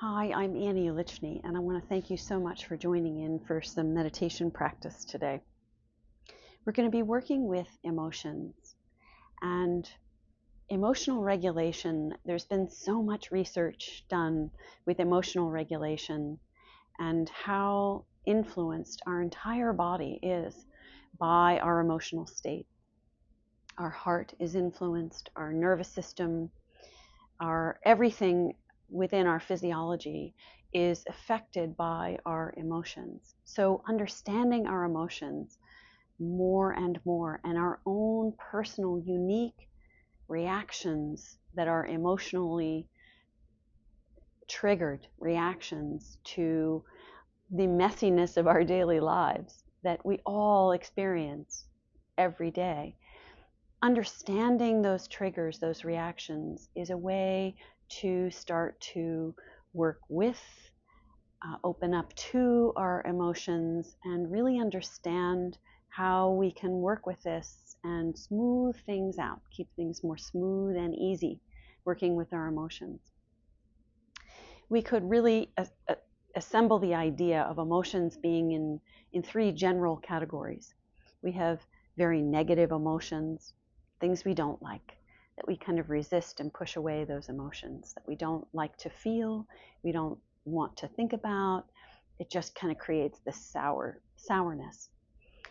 Hi, I'm Annie Ulichny, and I want to thank you so much for joining in for some meditation practice today. We're going to be working with emotions and emotional regulation. There's been so much research done with emotional regulation and how influenced our entire body is by our emotional state. Our heart is influenced, our nervous system, our everything within our physiology is affected by our emotions. So understanding our emotions more and more and our own personal unique reactions that are emotionally triggered reactions to the messiness of our daily lives that we all experience every day. Understanding those triggers, those reactions, is a way to start to work with, open up to our emotions, and really understand how we can work with this and smooth things out, keep things more smooth and easy working with our emotions. We could really assemble the idea of emotions being in three general categories. We have very negative emotions, things we don't like, that we kind of resist and push away those emotions, that we don't like to feel, we don't want to think about. It just kind of creates this sourness.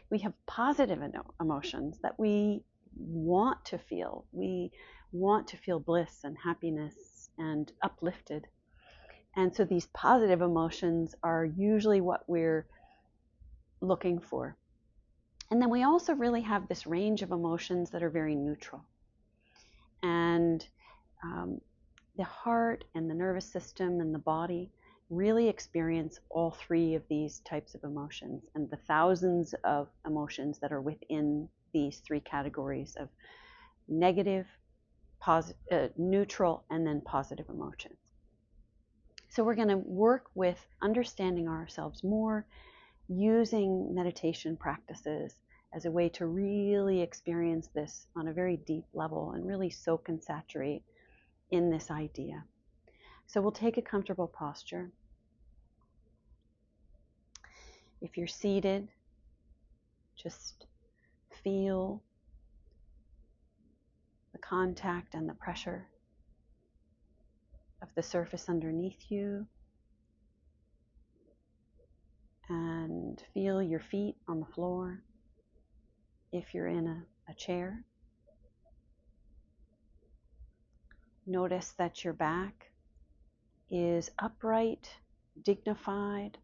We have positive emotions that we want to feel. We want to feel bliss and happiness and uplifted. And so these positive emotions are usually what we're looking for. And then we also really have this range of emotions that are very neutral. And the heart and the nervous system and the body really experience all three of these types of emotions and the thousands of emotions that are within these three categories of negative, neutral, and then positive emotions. So we're going to work with understanding ourselves more, using meditation practices as a way to really experience this on a very deep level and really soak and saturate in this idea. So we'll take a comfortable posture. If you're seated, just feel the contact and the pressure of the surface underneath you, and feel your feet on the floor if you're in a chair. Notice that your back is upright, dignified,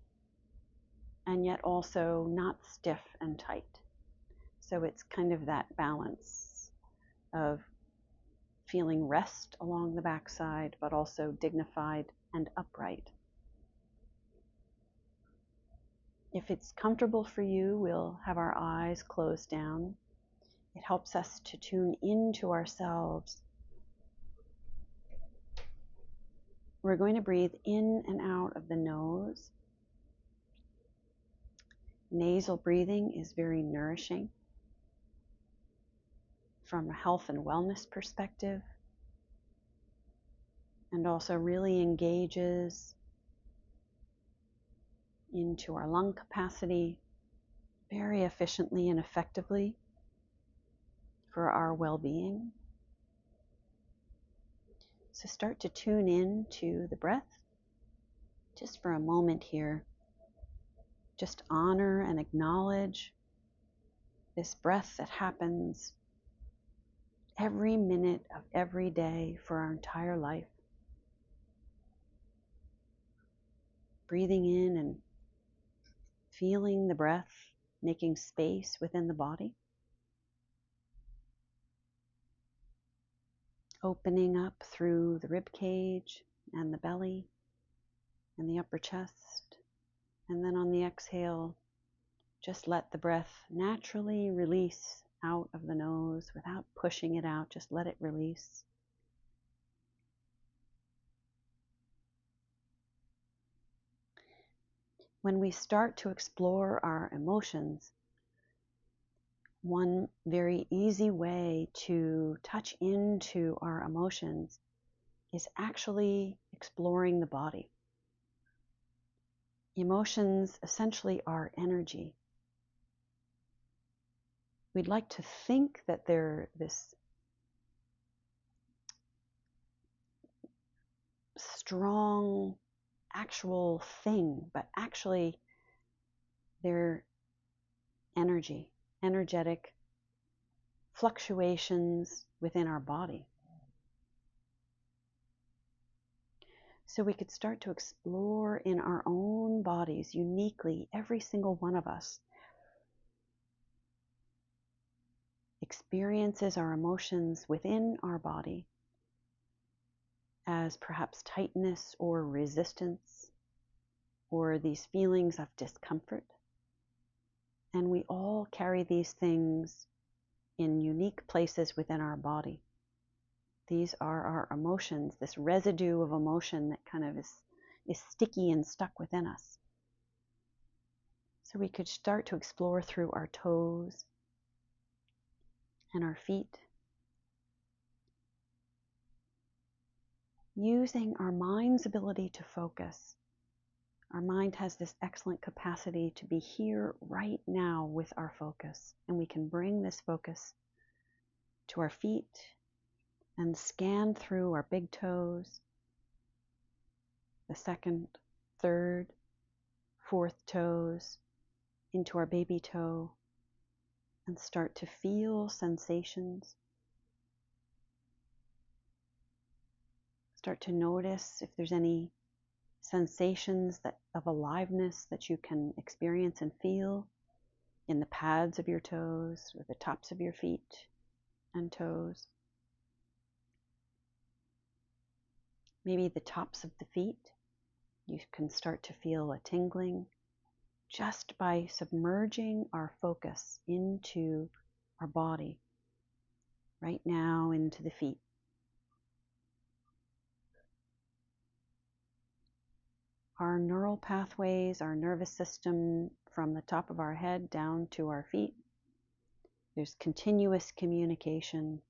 and yet also not stiff and tight. So it's kind of that balance of feeling rest along the backside, but also dignified and upright. If it's comfortable for you, we'll have our eyes closed down. It helps us to tune into ourselves. We're going to breathe in and out of the nose. Nasal breathing is very nourishing from a health and wellness perspective, and also really engages into our lung capacity very efficiently and effectively for our well-being. So start to tune in to the breath just for a moment here. Just honor and acknowledge this breath that happens every minute of every day for our entire life. Breathing in and feeling the breath, making space within the body. Opening up through the rib cage and the belly and the upper chest. And then on the exhale, just let the breath naturally release out of the nose without pushing it out. Just let it release. When we start to explore our emotions, one very easy way to touch into our emotions is actually exploring the body. Emotions essentially are energy. We'd like to think that they're this strong, actual thing, but actually they're energy, energetic fluctuations within our body. So we could start to explore in our own bodies uniquely, every single one of us experiences our emotions within our body as perhaps tightness or resistance or these feelings of discomfort. And we all carry these things in unique places within our body. These are our emotions, this residue of emotion that kind of is sticky and stuck within us. So we could start to explore through our toes and our feet, using our mind's ability to focus. Our mind has this excellent capacity to be here right now with our focus, and we can bring this focus to our feet and scan through our big toes, the second, third, fourth toes, into our baby toe, and start to feel sensations. Start to notice if there's any sensations of aliveness that you can experience and feel in the pads of your toes or the tops of your feet and toes. Maybe the tops of the feet, you can start to feel a tingling just by submerging our focus into our body, right now into the feet. Our neural pathways, our nervous system from the top of our head down to our feet, there's continuous communication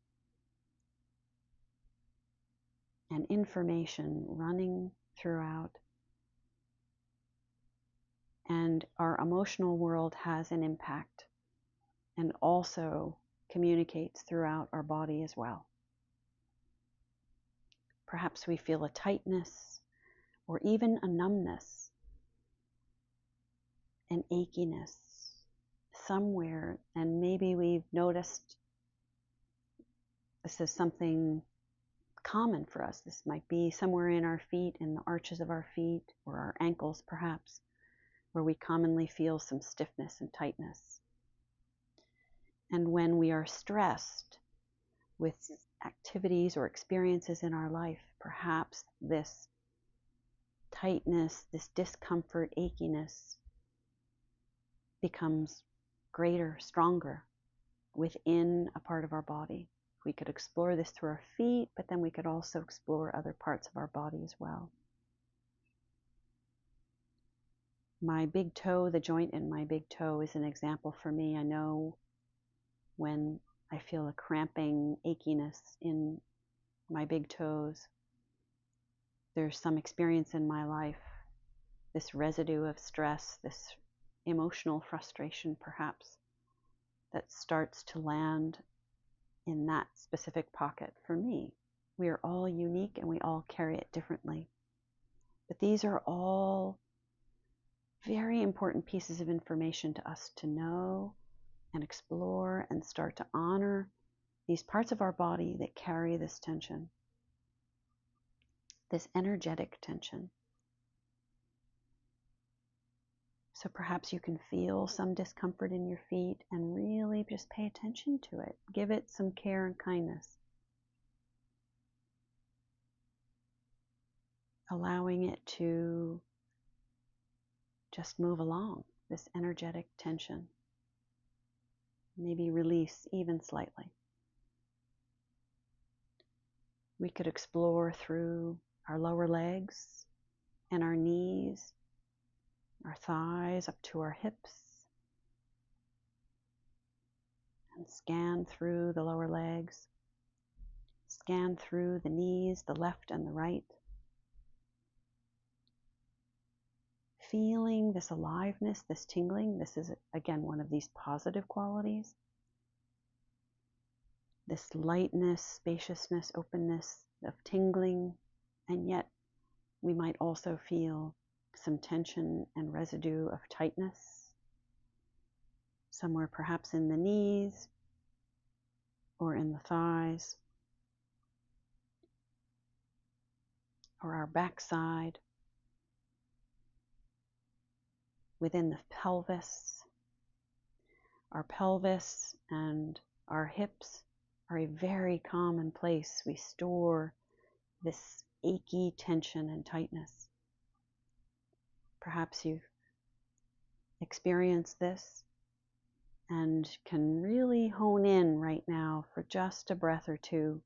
and information running throughout. And our emotional world has an impact and also communicates throughout our body as well. Perhaps we feel a tightness or even a numbness, an achiness somewhere, and maybe we've noticed this is something common for us. This might be somewhere in our feet, in the arches of our feet, or our ankles perhaps, where we commonly feel some stiffness and tightness. And when we are stressed with activities or experiences in our life, perhaps this tightness, this discomfort, achiness becomes greater, stronger within a part of our body. We could explore this through our feet, but then we could also explore other parts of our body as well. My big toe, the joint in my big toe is an example for me. I know when I feel a cramping, achiness in my big toes, there's some experience in my life, this residue of stress, this emotional frustration perhaps, that starts to land in that specific pocket for me. We are all unique and we all carry it differently. But these are all very important pieces of information to us to know and explore and start to honor these parts of our body that carry this tension, this energetic tension. So perhaps you can feel some discomfort in your feet and really just pay attention to it. Give it some care and kindness. Allowing it to just move along, this energetic tension. Maybe release even slightly. We could explore through our lower legs and our knees, our thighs up to our hips, and scan through the lower legs, scan through the knees, the left and the right. feeling this aliveness, this tingling. This is, again, one of these positive qualities. This lightness, spaciousness, openness of tingling, and yet we might also feel some tension and residue of tightness, somewhere perhaps in the knees or in the thighs or our backside, within the pelvis. Our pelvis and our hips are a very common place we store this achy tension and tightness. Perhaps you've experienced this and can really hone in right now for just a breath or two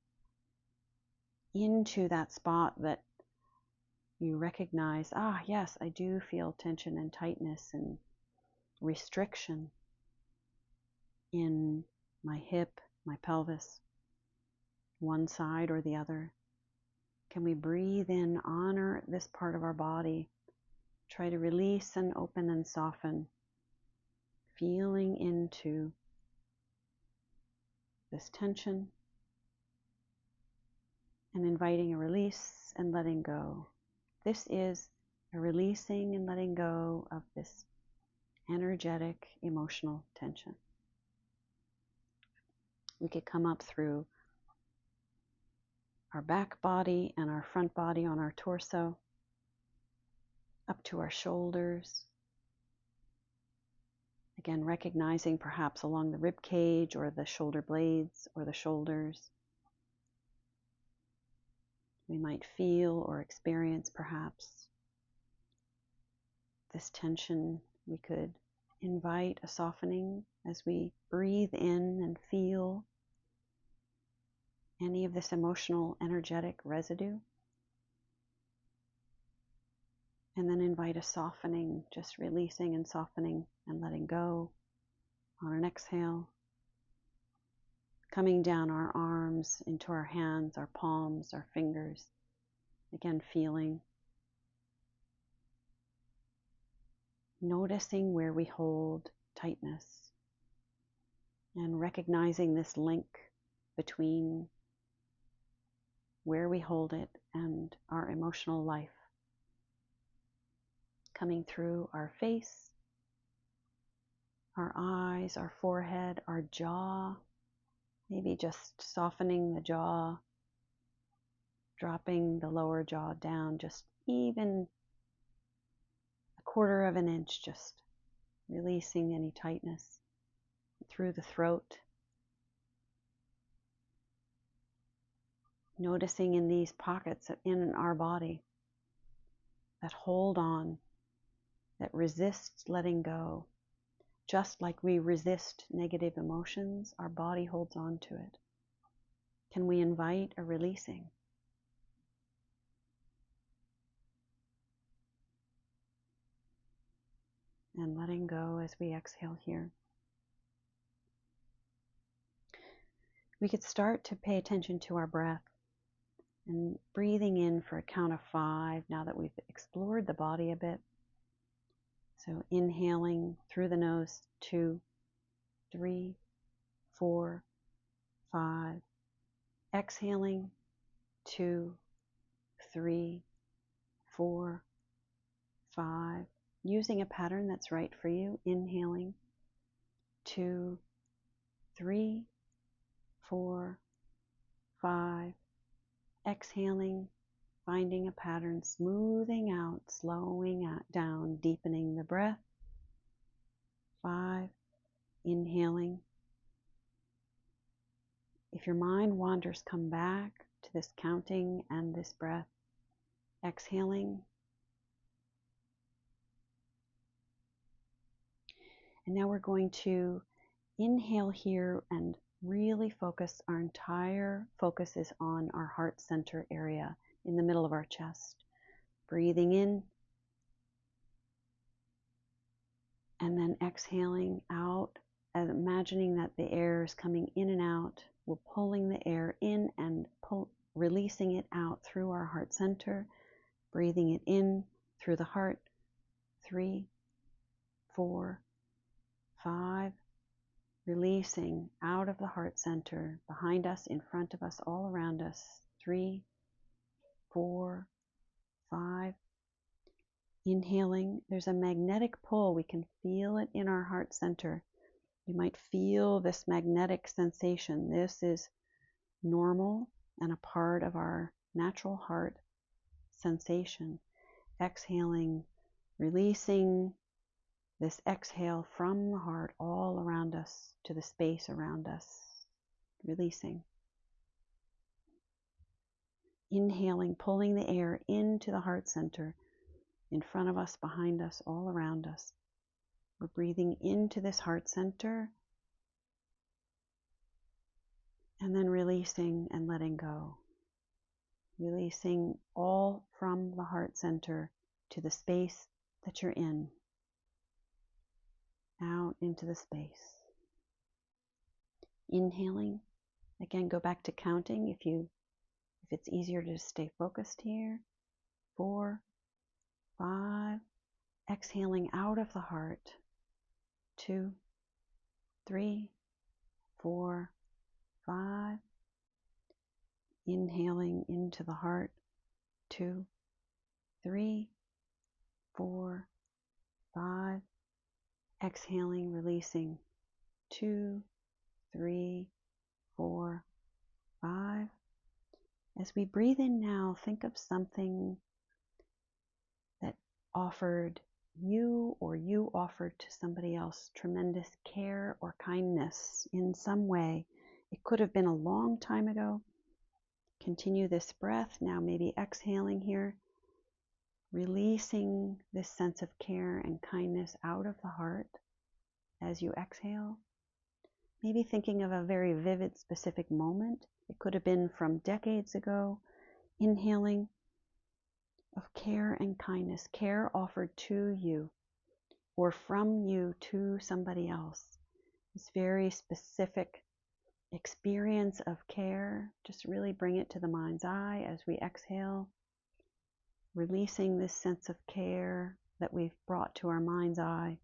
into that spot that you recognize, yes, I do feel tension and tightness and restriction in my hip, my pelvis, one side or the other. Can we breathe in, honor this part of our body, try to release and open and soften, feeling into this tension and inviting a release and letting go. This is a releasing and letting go of this energetic, emotional tension. We could come up through our back body and our front body on our torso, up to our shoulders. Again, recognizing perhaps along the rib cage or the shoulder blades or the shoulders. We might feel or experience perhaps this tension. We could invite a softening as we breathe in and feel any of this emotional, energetic residue. And then invite a softening, just releasing and softening and letting go on an exhale. Coming down our arms into our hands, our palms, our fingers. Again, feeling. Noticing where we hold tightness. And recognizing this link between where we hold it and our emotional life. Coming through our face, our eyes, our forehead, our jaw. Maybe just softening the jaw, dropping the lower jaw down just even a quarter of an inch, just releasing any tightness through the throat. Noticing in these pockets in our body that hold on, that resist letting go. Just like we resist negative emotions, our body holds on to it. Can we invite a releasing? And letting go as we exhale here. We could start to pay attention to our breath and breathing in for a count of 5 now that we've explored the body a bit. So inhaling through the nose, 2, 3, 4, 5. Exhaling, 2, 3, 4, 5. Using a pattern that's right for you. Inhaling, 2, 3, 4, 5. Exhaling, finding a pattern, smoothing out, slowing down, deepening the breath. 5. Inhaling. If your mind wanders, come back to this counting and this breath. Exhaling. And now we're going to inhale here and really focus. Our entire focus is on our heart center area in the middle of our chest. Breathing in and then exhaling out, and imagining that the air is coming in and out. We're pulling the air in and releasing it out through our heart center. Breathing it in through the heart, 3, 4, 5. Releasing out of the heart center, behind us, in front of us, all around us. 3, 4, 5. Inhaling. There's a magnetic pull. We can feel it in our heart center. You might feel this magnetic sensation. This is normal and a part of our natural heart sensation. Exhaling, releasing this exhale from the heart all around us to the space around us. Releasing. Inhaling, pulling the air into the heart center, in front of us, behind us, all around us. We're breathing into this heart center and then releasing and letting go. Releasing all from the heart center to the space that you're in. Out into the space. Inhaling. Again, go back to counting if it's easier to stay focused here. 4, 5. Exhaling out of the heart. 2, 3, 4, 5. Inhaling into the heart. 2, 3, 4, 5. Exhaling, releasing. 2, 3, 4, 5. As we breathe in now, think of something that offered you or you offered to somebody else tremendous care or kindness in some way. It could have been a long time ago. Continue this breath. Now maybe exhaling here, releasing this sense of care and kindness out of the heart as you exhale. Maybe thinking of a very vivid, specific moment. It could have been from decades ago. Inhaling of care and kindness, care offered to you or from you to somebody else. This very specific experience of care, just really bring it to the mind's eye as we exhale, releasing this sense of care that we've brought to our mind's eye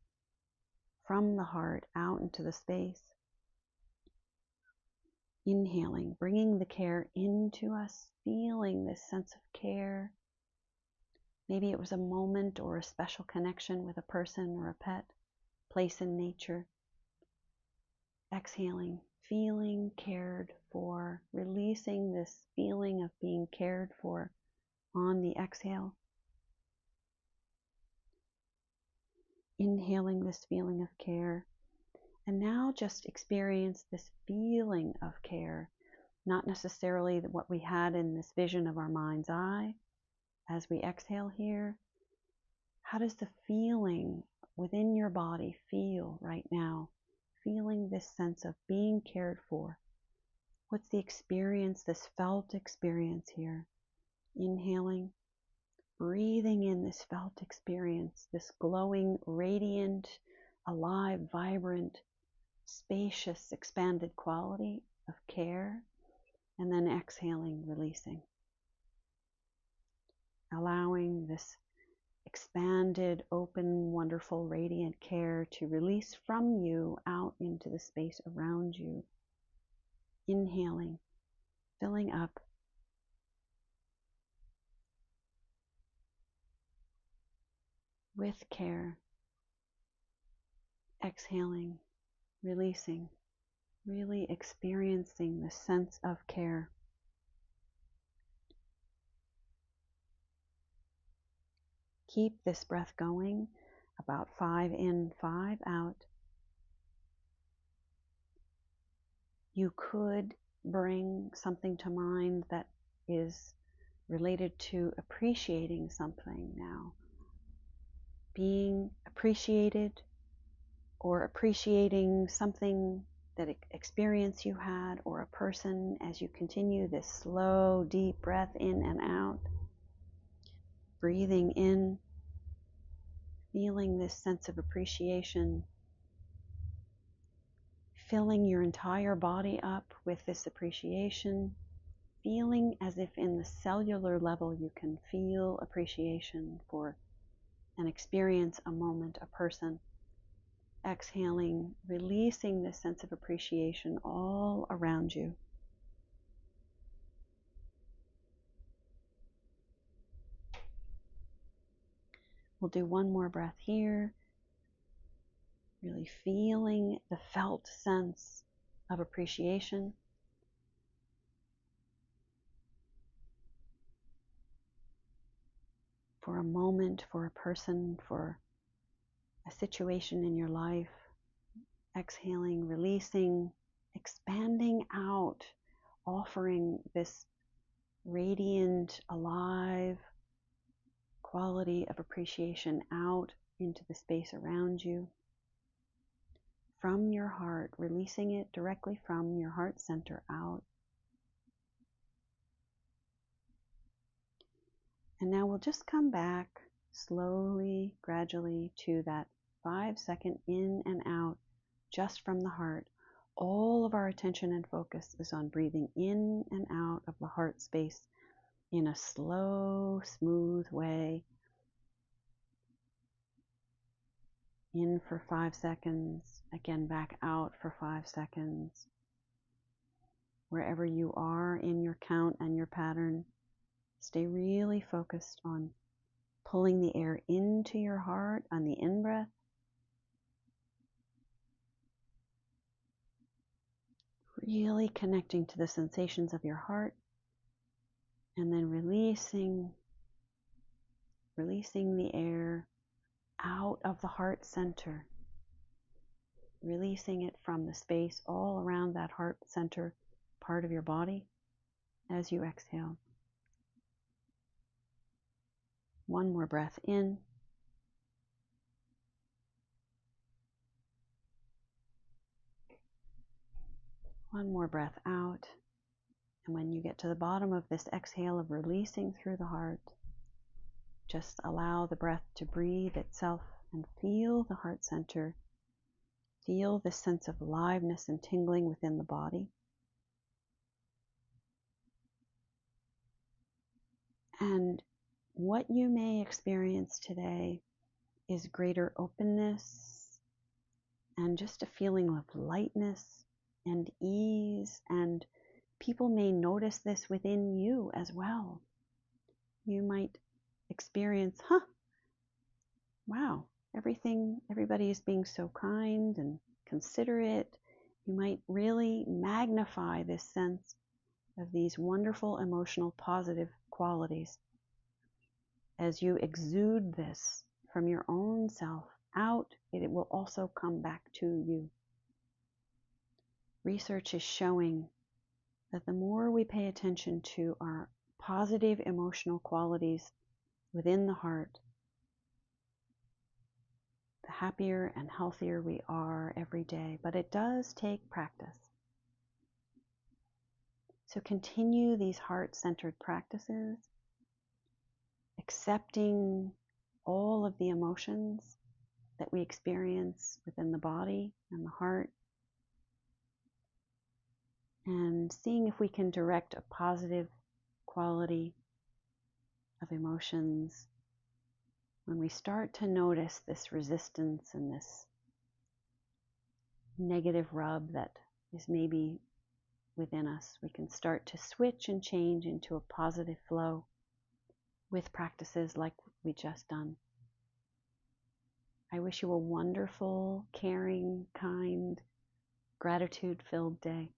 from the heart out into the space. Inhaling, bringing the care into us, feeling this sense of care. Maybe it was a moment or a special connection with a person or a pet, place in nature. Exhaling, feeling cared for, releasing this feeling of being cared for on the exhale. Inhaling this feeling of care. And now just experience this feeling of care, not necessarily what we had in this vision of our mind's eye. As we exhale here, how does the feeling within your body feel right now? Feeling this sense of being cared for. What's the experience, this felt experience here? Inhaling, breathing in this felt experience, this glowing, radiant, alive, vibrant, spacious, expanded quality of care, and then exhaling, releasing. Allowing this expanded, open, wonderful, radiant care to release from you out into the space around you. Inhaling, filling up. With care. Exhaling, releasing, really experiencing the sense of care. Keep this breath going, about 5 in, 5 out. You could bring something to mind that is related to appreciating something now. Being appreciated or appreciating something, that experience you had, or a person, as you continue this slow, deep breath in and out. Breathing in, feeling this sense of appreciation, filling your entire body up with this appreciation, feeling as if in the cellular level you can feel appreciation for and experience a moment, a person. Exhaling, releasing this sense of appreciation all around you. We'll do one more breath here, really feeling the felt sense of appreciation. For a moment, for a person, for a situation in your life. Exhaling, releasing, expanding out, offering this radiant, alive quality of appreciation out into the space around you. From your heart, releasing it directly from your heart center out. And now we'll just come back slowly, gradually to that 5-second in and out, just from the heart. All of our attention and focus is on breathing in and out of the heart space in a slow, smooth way. In for 5 seconds, again back out for 5 seconds. Wherever you are in your count and your pattern, stay really focused on pulling the air into your heart on the in-breath. Really connecting to the sensations of your heart. And then releasing the air out of the heart center. Releasing it from the space all around that heart center part of your body as you exhale. One more breath in. One more breath out. And when you get to the bottom of this exhale of releasing through the heart, just allow the breath to breathe itself and feel the heart center. Feel this sense of aliveness and tingling within the body. And what you may experience today is greater openness and just a feeling of lightness and ease, and people may notice this within you as well. You might experience, wow, everybody is being so kind and considerate. You might really magnify this sense of these wonderful emotional positive qualities. As you exude this from your own self out, it will also come back to you. Research is showing that the more we pay attention to our positive emotional qualities within the heart, the happier and healthier we are every day. But it does take practice. So continue these heart-centered practices, accepting all of the emotions that we experience within the body and the heart, and seeing if we can direct a positive quality of emotions when we start to notice this resistance and this negative rub that is maybe within us. We can start to switch and change into a positive flow with practices like we just done. I wish you a wonderful, caring, kind, gratitude-filled day.